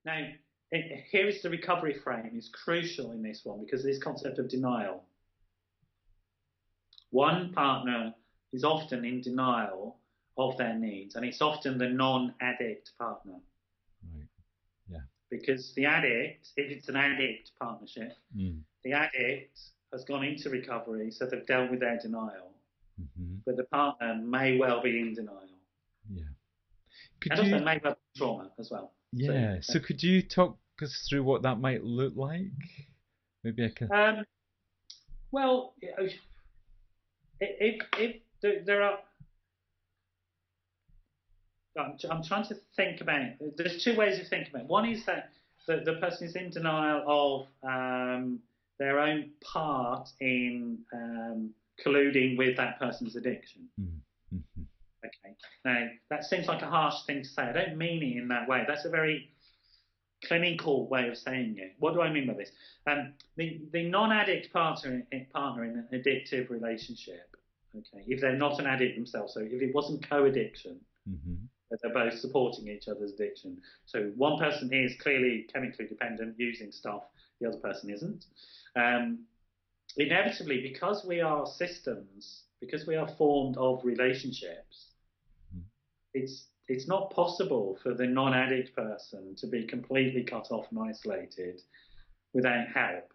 Now, here is the recovery frame is crucial in this one because of this concept of denial. One partner is often in denial of their needs, and it's often the non-addict partner. Right. Yeah. Because the addict, if it's an addict partnership, the addict has gone into recovery, so they've dealt with their denial. But the partner may well be in denial. Yeah. And also may well be trauma as well. Yeah. So could you talk us through what that might look like? Maybe I can. Well, if there are, I'm trying to think about it. There's two ways of thinking about it. One is that the person is in denial of their own part in colluding with that person's addiction. Okay. Now, that seems like a harsh thing to say. I don't mean it in that way. That's a very clinical way of saying it. What do I mean by this? The non-addict partner in an addictive relationship, okay, if they're not an addict themselves, so if it wasn't co-addiction, that they're both supporting each other's addiction. So one person is clearly chemically dependent, using stuff, the other person isn't. Inevitably, because we are systems, because we are formed of relationships, it's not possible for the non-addict person to be completely cut off and isolated without help,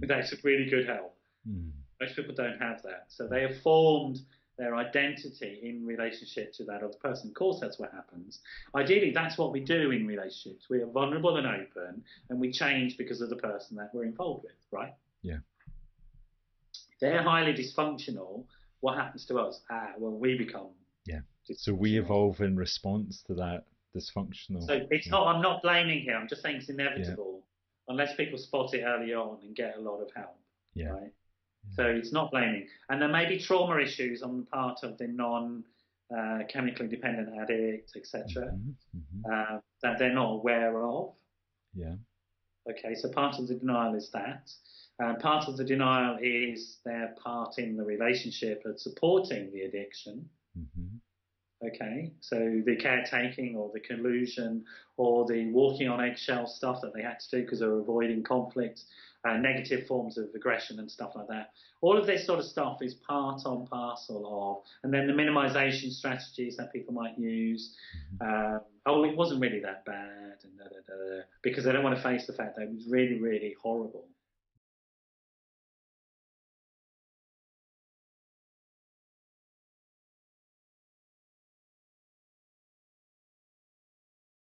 without some really good help. Most people don't have that. So they have formed their identity in relationship to that other person. Of course, that's what happens. Ideally, that's what we do in relationships. We are vulnerable and open, and we change because of the person that we're involved with, right? Yeah. If they're highly dysfunctional, what happens to us? Well, we become. Yeah. So we evolve in response to that dysfunctional. So it's not. I'm not blaming here. I'm just saying it's inevitable, unless people spot it early on and get a lot of help. Yeah. Right. So it's not blaming. And there may be trauma issues on the part of the non-chemically dependent addict, etc., that they're not aware of. Yeah. Okay, so part of the denial is that. Part of the denial is their part in the relationship of supporting the addiction. Okay, so the caretaking or the collusion or the walking on eggshell stuff that they had to do because they were avoiding conflict, negative forms of aggression and stuff like that. All of this sort of stuff is part and parcel of, and then the minimization strategies that people might use. It wasn't really that bad, and because they don't want to face the fact that it was really, really horrible.